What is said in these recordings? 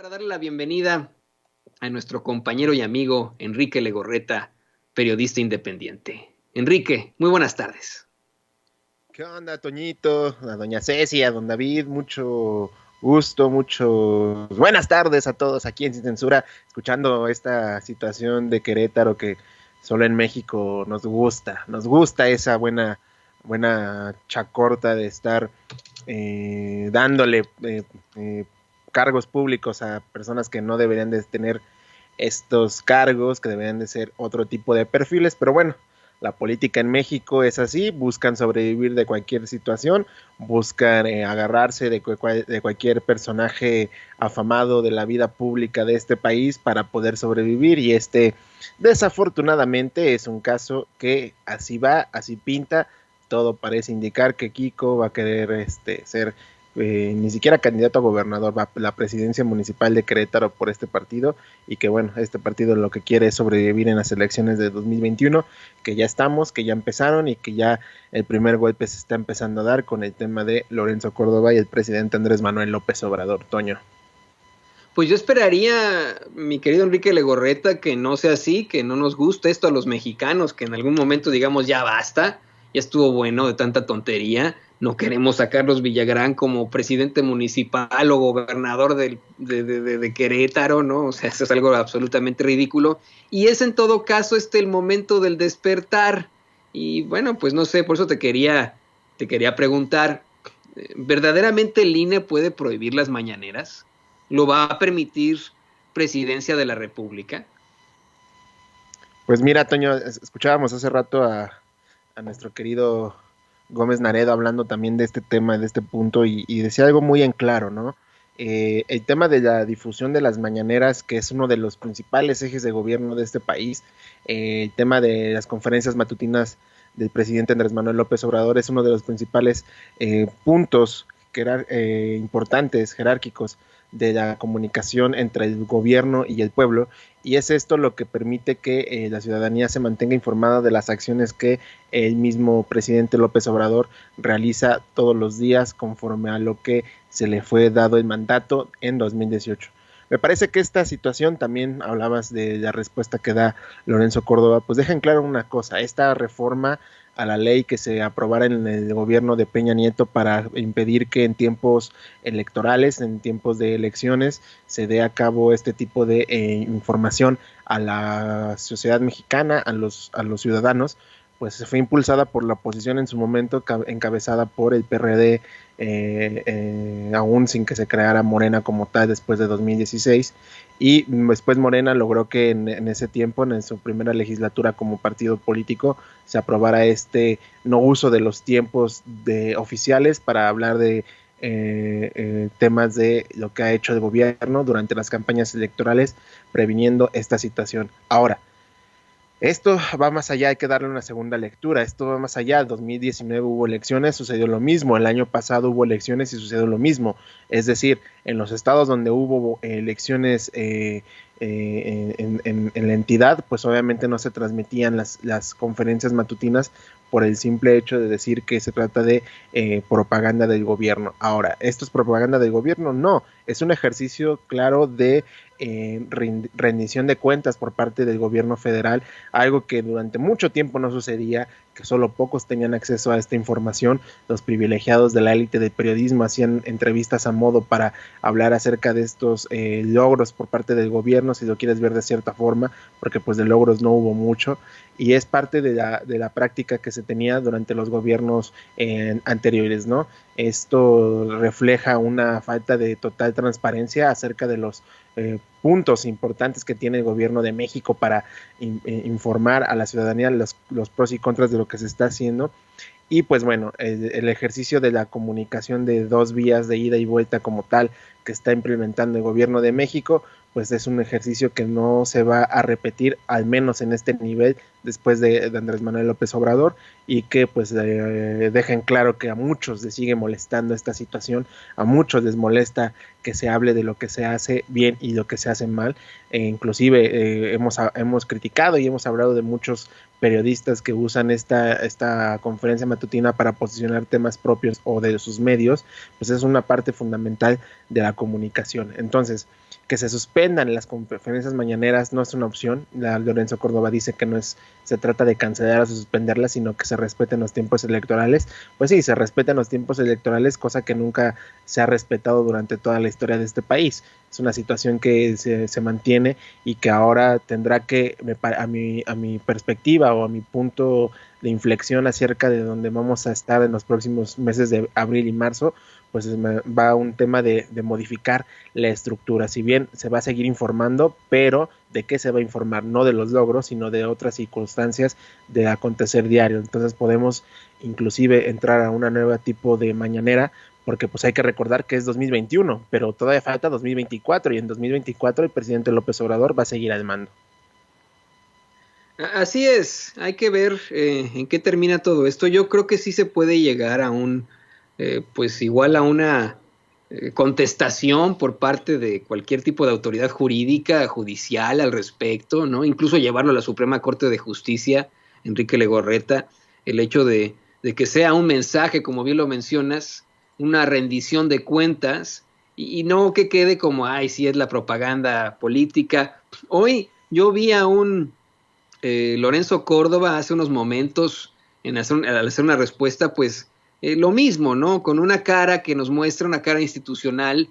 para darle la bienvenida a nuestro compañero y amigo Enrique Legorreta, periodista independiente. Enrique, muy buenas tardes. ¿Qué onda, Toñito? A doña Ceci, a don David, mucho gusto, mucho buenas tardes a todos aquí en Sin Censura, escuchando esta situación de Querétaro que solo en México nos gusta esa buena chacorta de estar dándole cargos públicos a personas que no deberían de tener estos cargos, que deberían de ser otro tipo de perfiles, pero bueno, la política en México es así, buscan sobrevivir de cualquier situación, buscan agarrarse de cualquier personaje afamado de la vida pública de este país para poder sobrevivir, y desafortunadamente es un caso que así va, así pinta. Todo parece indicar que Kiko va a querer ser ni siquiera candidato a gobernador, va a la presidencia municipal de Querétaro por este partido, y que bueno, este partido lo que quiere es sobrevivir en las elecciones de 2021, que ya estamos, que ya empezaron y que ya el primer golpe se está empezando a dar con el tema de Lorenzo Córdoba y el presidente Andrés Manuel López Obrador. Toño. Pues yo esperaría, mi querido Enrique Legorreta, que no sea así, que no nos guste esto a los mexicanos, que en algún momento digamos ya basta, ya estuvo bueno de tanta tontería, no queremos a Carlos Villagrán como presidente municipal o gobernador de Querétaro, ¿no? O sea, eso es algo absolutamente ridículo, y es en todo caso el momento del despertar, y bueno, pues no sé, por eso te quería preguntar, ¿verdaderamente el INE puede prohibir las mañaneras? ¿Lo va a permitir Presidencia de la República? Pues mira, Toño, escuchábamos hace rato a nuestro querido Gómez Naredo hablando también de este tema, de este punto, y decía algo muy en claro, ¿no? El tema de la difusión de las mañaneras, que es uno de los principales ejes de gobierno de este país, el tema de las conferencias matutinas del presidente Andrés Manuel López Obrador es uno de los principales puntos importantes, jerárquicos, de la comunicación entre el gobierno y el pueblo, y es esto lo que permite que la ciudadanía se mantenga informada de las acciones que el mismo presidente López Obrador realiza todos los días conforme a lo que se le fue dado el mandato en 2018. Me parece que esta situación, también hablabas de la respuesta que da Lorenzo Córdoba, pues deja en claro una cosa: esta reforma a la ley que se aprobara en el gobierno de Peña Nieto para impedir que en tiempos electorales, en tiempos de elecciones, se dé a cabo este tipo de información a la sociedad mexicana, a los ciudadanos, pues se fue impulsada por la oposición en su momento, encabezada por el PRD, aún sin que se creara Morena como tal después de 2016, y después Morena logró que en ese tiempo, en su primera legislatura como partido político, se aprobara este no uso de los tiempos oficiales para hablar de temas de lo que ha hecho el gobierno durante las campañas electorales, previniendo esta situación. Ahora, esto va más allá, hay que darle una segunda lectura, esto va más allá. En 2019 hubo elecciones, sucedió lo mismo, el año pasado hubo elecciones y sucedió lo mismo, es decir, en los estados donde hubo elecciones en la entidad, pues obviamente no se transmitían las conferencias matutinas por el simple hecho de decir que se trata de propaganda del gobierno. Ahora, ¿esto es propaganda del gobierno? No, es un ejercicio claro de rendición de cuentas por parte del gobierno federal, algo que durante mucho tiempo no sucedía, que solo pocos tenían acceso a esta información. Los privilegiados de la élite del periodismo hacían entrevistas a modo para hablar acerca de estos logros por parte del gobierno, si lo quieres ver de cierta forma, porque pues de logros no hubo mucho, y es parte de la práctica que se tenía durante los gobiernos anteriores, ¿no? Esto refleja una falta de total transparencia acerca de los puntos importantes que tiene el gobierno de México para informar a la ciudadanía los pros y contras de lo que se está haciendo. Y pues bueno, el ejercicio de la comunicación de dos vías de ida y vuelta como tal que está implementando el gobierno de México, pues es un ejercicio que no se va a repetir, al menos en este nivel, después de Andrés Manuel López Obrador, y que pues dejen claro que a muchos les sigue molestando esta situación, a muchos les molesta que se hable de lo que se hace bien y lo que se hace mal. Inclusive hemos criticado y hemos hablado de muchos periodistas que usan esta conferencia matutina para posicionar temas propios o de sus medios, pues es una parte fundamental de la comunicación. Entonces, que se suspendan las conferencias mañaneras no es una opción. Lorenzo Córdoba dice que no se trata de cancelar o suspenderlas, sino que se respeten los tiempos electorales. Pues sí, se respetan los tiempos electorales, cosa que nunca se ha respetado durante toda la historia de este país. Es una situación que se mantiene y que ahora tendrá que, a mi perspectiva o a mi punto de inflexión acerca de donde vamos a estar en los próximos meses de abril y marzo, pues va un tema de modificar la estructura. Si bien se va a seguir informando, pero ¿de qué se va a informar? No de los logros, sino de otras circunstancias de acontecer diario. Entonces podemos inclusive entrar a una nueva tipo de mañanera, porque pues hay que recordar que es 2021, pero todavía falta 2024, y en 2024 el presidente López Obrador va a seguir al mando. Así es, hay que ver en qué termina todo esto. Yo creo que sí se puede llegar a pues igual a una contestación por parte de cualquier tipo de autoridad jurídica, judicial al respecto, ¿no? Incluso llevarlo a la Suprema Corte de Justicia, Enrique Legorreta, el hecho de que sea un mensaje, como bien lo mencionas, una rendición de cuentas, y no que quede como, ay, sí es la propaganda política. Hoy yo vi a un Lorenzo Córdoba hace unos momentos, al hacer una respuesta, pues lo mismo, ¿no? Con una cara que nos muestra una cara institucional,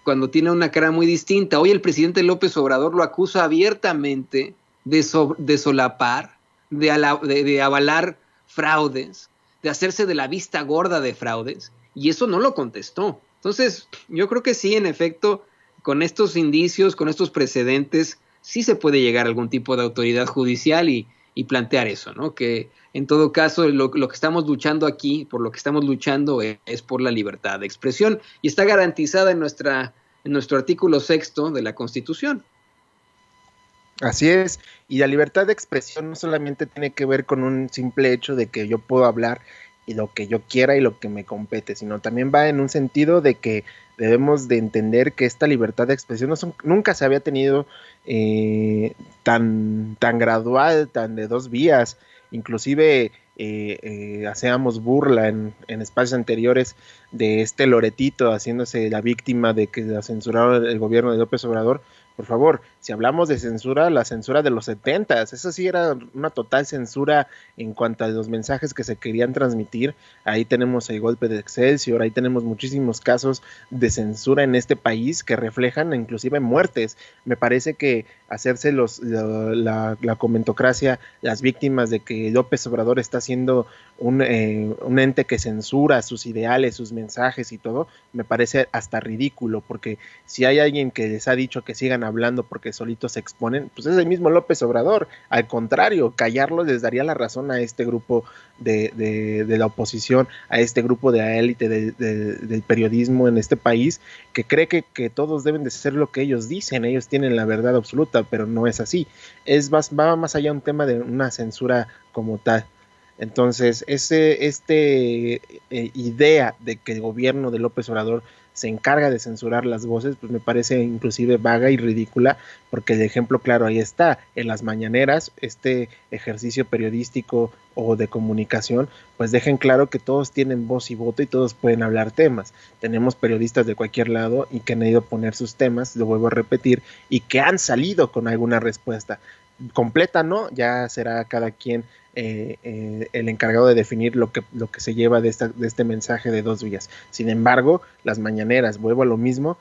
cuando tiene una cara muy distinta. Hoy el presidente López Obrador lo acusa abiertamente de solapar, de avalar fraudes, de hacerse de la vista gorda de fraudes, y eso no lo contestó. Entonces, yo creo que sí, en efecto, con estos indicios, con estos precedentes, sí se puede llegar a algún tipo de autoridad judicial y plantear eso, ¿no? Que en todo caso lo que estamos luchando aquí, por lo que estamos luchando es por la libertad de expresión, y está garantizada en nuestro artículo 6 de la Constitución. Así es, y la libertad de expresión no solamente tiene que ver con un simple hecho de que yo puedo hablar y lo que yo quiera y lo que me compete, sino también va en un sentido de que debemos de entender que esta libertad de expresión nunca se había tenido tan gradual, tan de dos vías. Inclusive hacíamos burla en espacios anteriores de este Loretito haciéndose la víctima de que la censuraron el gobierno de López Obrador. Por favor, si hablamos de censura, la censura de los 70s, eso sí era una total censura en cuanto a los mensajes que se querían transmitir. Ahí tenemos el golpe de Excelsior, ahí tenemos muchísimos casos de censura en este país que reflejan inclusive muertes. Me parece que hacerse la comentocracia las víctimas de que López Obrador está siendo un ente que censura sus ideales, sus mensajes y todo, me parece hasta ridículo, porque si hay alguien que les ha dicho que sigan hablando porque solitos se exponen, pues es el mismo López Obrador. Al contrario, callarlo les daría la razón a este grupo de la oposición, a este grupo de élite del periodismo en este país, que cree que todos deben de ser lo que ellos dicen, ellos tienen la verdad absoluta, pero no es así. Va más allá un tema de una censura como tal. Entonces, idea de que el gobierno de López Obrador se encarga de censurar las voces, pues me parece inclusive vaga y ridícula, porque el ejemplo claro ahí está, en las mañaneras, este ejercicio periodístico o de comunicación, pues dejen claro que todos tienen voz y voto y todos pueden hablar temas. Tenemos periodistas de cualquier lado y que han ido a poner sus temas, lo vuelvo a repetir, y que han salido con alguna respuesta. Completa, ¿no? Ya será cada quien el encargado de definir lo que se lleva de este mensaje de dos vías. Sin embargo, las mañaneras, vuelvo a lo mismo,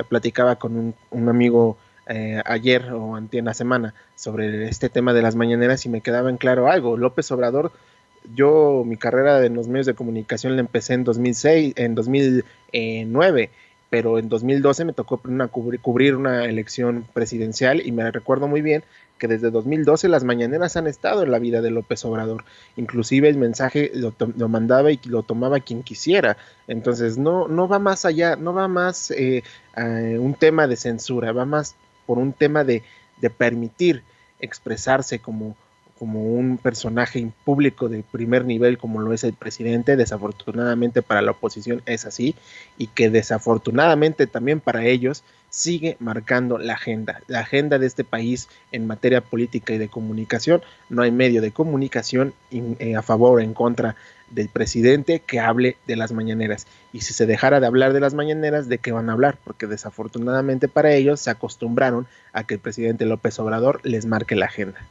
platicaba con un amigo ayer o antes de semana sobre este tema de las mañaneras y me quedaba en claro algo. López Obrador, yo mi carrera en los medios de comunicación la empecé en 2009, pero en 2012 me tocó cubrir una elección presidencial y me recuerdo muy bien que desde 2012 las mañaneras han estado en la vida de López Obrador, inclusive el mensaje lo mandaba y lo tomaba quien quisiera. Entonces no va más allá, no va más un tema de censura, va más por un tema de permitir expresarse como un personaje público de primer nivel como lo es el presidente. Desafortunadamente para la oposición es así, y que desafortunadamente también para ellos sigue marcando la agenda de este país en materia política y de comunicación. No hay medio de comunicación a favor o en contra del presidente que hable de las mañaneras. Y si se dejara de hablar de las mañaneras, ¿de qué van a hablar? Porque desafortunadamente para ellos se acostumbraron a que el presidente López Obrador les marque la agenda.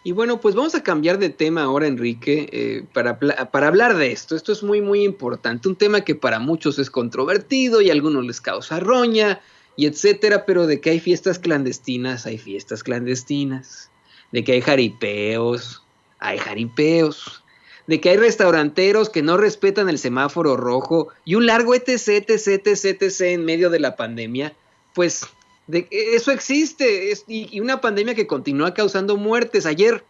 Y bueno, pues vamos a cambiar de tema ahora, Enrique, para hablar de esto. Esto es muy, muy importante. Un tema que para muchos es controvertido y a algunos les causa roña y etcétera, pero de que hay fiestas clandestinas, hay fiestas clandestinas. De que hay jaripeos, hay jaripeos. De que hay restauranteros que no respetan el semáforo rojo y un largo etc, etc, etc, etc en medio de la pandemia, pues eso existe, y una pandemia que continúa causando muertes. Ayer,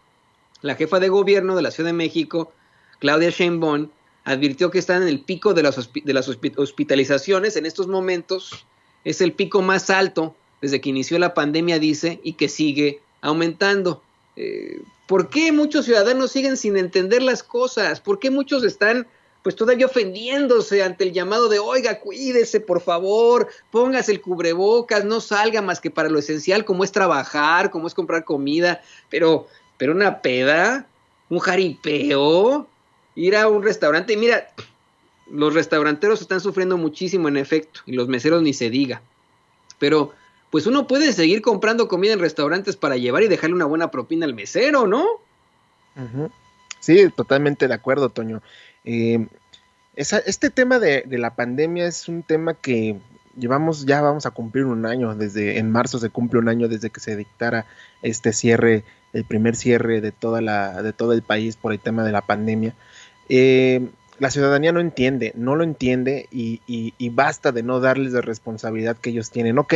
la jefa de gobierno de la Ciudad de México, Claudia Sheinbaum, advirtió que están en el pico de las hospitalizaciones en estos momentos. Es el pico más alto desde que inició la pandemia, dice, y que sigue aumentando. ¿Por qué muchos ciudadanos siguen sin entender las cosas? ¿Por qué muchos están pues todavía ofendiéndose ante el llamado de, oiga, cuídese, por favor, póngase el cubrebocas, no salga más que para lo esencial, como es trabajar, como es comprar comida, pero una peda, un jaripeo, ir a un restaurante? Y mira, los restauranteros están sufriendo muchísimo en efecto, y los meseros ni se diga, pero pues uno puede seguir comprando comida en restaurantes para llevar y dejarle una buena propina al mesero, ¿no? Uh-huh. Sí, totalmente de acuerdo, Toño. Este tema de la pandemia es un tema que ya vamos a cumplir un año, en marzo se cumple un año desde que se dictara este cierre, el primer cierre de todo el país por el tema de la pandemia. La ciudadanía no lo entiende y basta de no darles la responsabilidad que ellos tienen. Ok,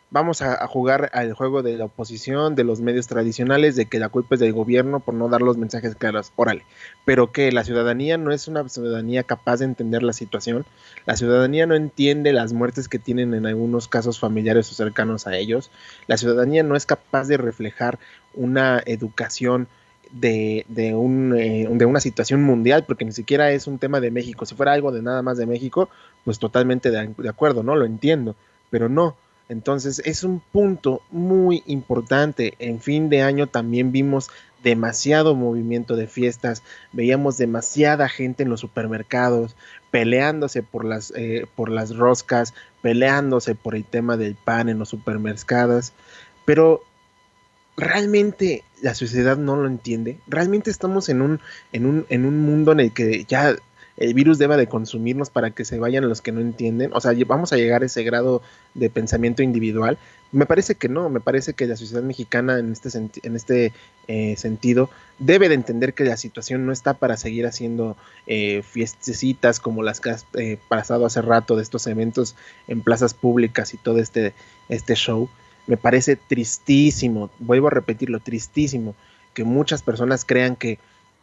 vamos a jugar al juego de la oposición, de los medios tradicionales, de que la culpa es del gobierno por no dar los mensajes claros, órale, pero que la ciudadanía no es una ciudadanía capaz de entender la situación, la ciudadanía no entiende las muertes que tienen en algunos casos familiares o cercanos a ellos, la ciudadanía no es capaz de reflejar una educación de una situación mundial, porque ni siquiera es un tema de México. Si fuera algo de nada más de México, pues totalmente de acuerdo, ¿no? Lo entiendo, pero no. Entonces es un punto muy importante. En fin de año también vimos demasiado movimiento de fiestas, veíamos demasiada gente en los supermercados peleándose por las roscas, peleándose por el tema del pan en los supermercados, pero realmente la sociedad no lo entiende. Realmente estamos en un mundo en el que ya el virus deba de consumirnos para que se vayan los que no entienden. O sea, vamos a llegar a ese grado de pensamiento individual. Me parece que no, me parece que la sociedad mexicana en este sentido debe de entender que la situación no está para seguir haciendo fiestecitas como las que has pasado hace rato, de estos eventos en plazas públicas y todo este show. Me parece tristísimo, vuelvo a repetirlo, tristísimo, que muchas personas crean que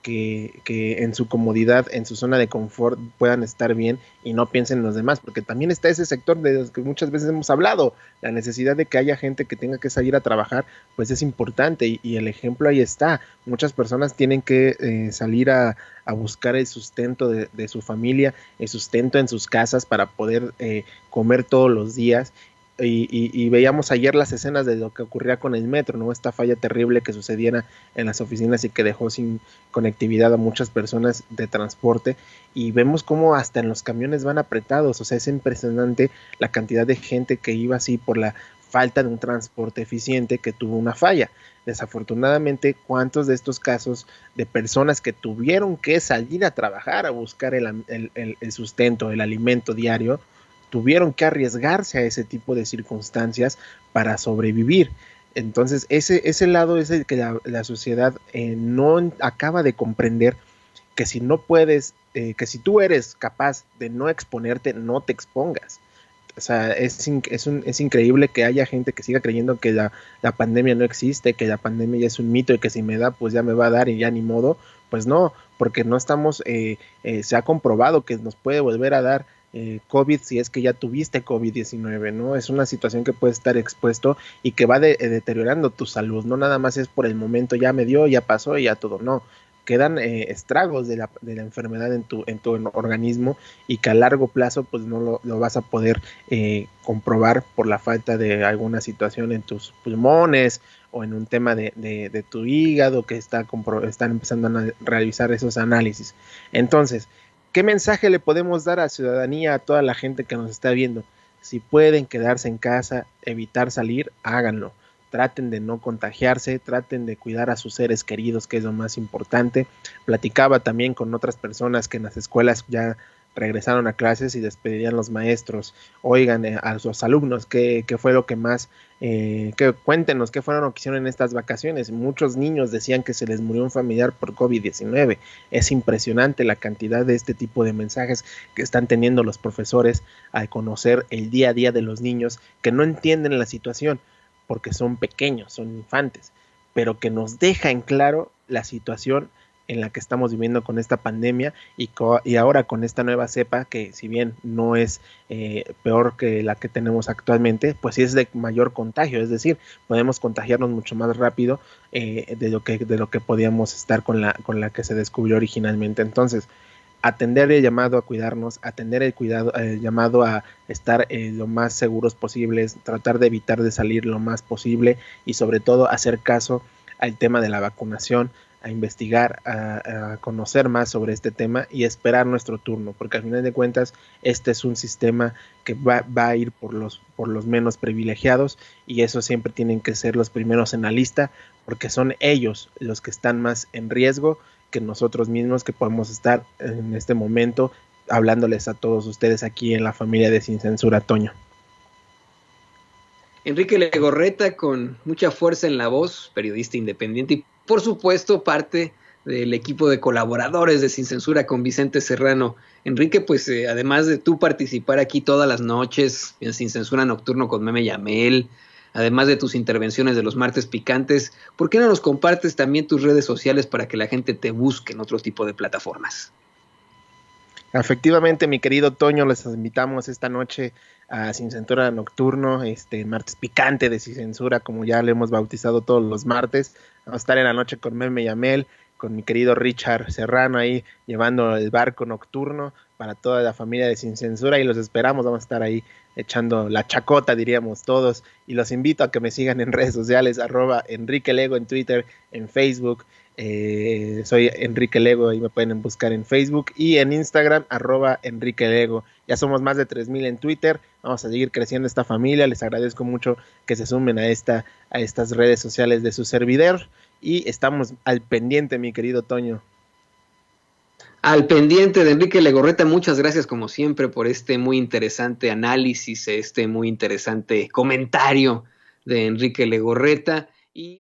en su comodidad, en su zona de confort puedan estar bien y no piensen en los demás, porque también está ese sector de los que muchas veces hemos hablado, la necesidad de que haya gente que tenga que salir a trabajar, pues es importante y el ejemplo ahí está. Muchas personas tienen que salir a buscar el sustento de su familia, el sustento en sus casas para poder comer todos los días. Y veíamos ayer las escenas de lo que ocurría con el metro, ¿no? Esta falla terrible que sucediera en las oficinas y que dejó sin conectividad a muchas personas de transporte, y vemos cómo hasta en los camiones van apretados. O sea, es impresionante la cantidad de gente que iba así por la falta de un transporte eficiente que tuvo una falla. Desafortunadamente, ¿cuántos de estos casos de personas que tuvieron que salir a trabajar a buscar el sustento, el alimento diario, tuvieron que arriesgarse a ese tipo de circunstancias para sobrevivir? Entonces ese lado es el que la sociedad no acaba de comprender, que si no puedes, que si tú eres capaz de no exponerte, no te expongas. O sea, es increíble que haya gente que siga creyendo que la pandemia no existe, que la pandemia ya es un mito y que si me da, pues ya me va a dar y ya ni modo. Pues no, porque no estamos, se ha comprobado que nos puede volver a dar COVID si es que ya tuviste COVID-19, ¿no? Es una situación que puede estar expuesto y que va deteriorando tu salud, no nada más es por el momento, ya me dio, ya pasó y ya todo, no. quedan estragos de la enfermedad en tu organismo, y que a largo plazo pues no lo vas a poder comprobar por la falta de alguna situación en tus pulmones o en un tema de tu hígado que están empezando a realizar esos análisis. Entonces, ¿qué mensaje le podemos dar a la ciudadanía, a toda la gente que nos está viendo? Si pueden quedarse en casa, evitar salir, háganlo. Traten de no contagiarse, traten de cuidar a sus seres queridos, que es lo más importante. Platicaba también con otras personas que en las escuelas ya regresaron a clases y despedirían los maestros. Oigan a sus alumnos qué fue lo que más, cuéntenos qué fueron lo que hicieron en estas vacaciones. Muchos niños decían que se les murió un familiar por COVID-19. Es impresionante la cantidad de este tipo de mensajes que están teniendo los profesores al conocer el día a día de los niños que no entienden la situación porque son pequeños, son infantes, pero que nos deja en claro la situación en la que estamos viviendo con esta pandemia y ahora con esta nueva cepa, que si bien no es peor que la que tenemos actualmente, pues sí es de mayor contagio, es decir, podemos contagiarnos mucho más rápido de lo que podíamos estar con la que se descubrió originalmente. Entonces, atender el llamado a cuidarnos, atender el llamado a estar lo más seguros posibles, tratar de evitar de salir lo más posible y sobre todo hacer caso al tema de la vacunación, a investigar, a conocer más sobre este tema y esperar nuestro turno, porque al final de cuentas este es un sistema que va a ir por los menos privilegiados, y eso siempre tienen que ser los primeros en la lista, porque son ellos los que están más en riesgo que nosotros mismos, que podemos estar en este momento hablándoles a todos ustedes aquí en la familia de Sin Censura, Toño. Enrique Legorreta, con mucha fuerza en la voz, periodista independiente y por supuesto parte del equipo de colaboradores de Sin Censura con Vicente Serrano. Enrique, pues además de tú participar aquí todas las noches en Sin Censura Nocturno con Meme Yamel, además de tus intervenciones de los martes picantes, ¿por qué no nos compartes también tus redes sociales para que la gente te busque en otro tipo de plataformas? Efectivamente, mi querido Toño, les invitamos esta noche a Sin Censura Nocturno, martes picante de Sin Censura, como ya le hemos bautizado todos los martes. Vamos a estar en la noche con Meme Yamel, con mi querido Richard Serrano ahí llevando el barco nocturno para toda la familia de Sin Censura, y los esperamos. Vamos a estar ahí echando la chacota, diríamos todos, y los invito a que me sigan en redes sociales, @EnriqueLego en Twitter, en Facebook. Soy Enrique Lego, ahí me pueden buscar en Facebook, y en Instagram @EnriqueLego. Ya somos más de 3,000 en Twitter. Vamos a seguir creciendo esta familia. Les agradezco mucho que se sumen a estas redes sociales de su servidor, y estamos al pendiente, mi querido Toño. Al pendiente de Enrique Legorreta, muchas gracias como siempre por este muy interesante análisis, este muy interesante comentario de Enrique Legorreta. Y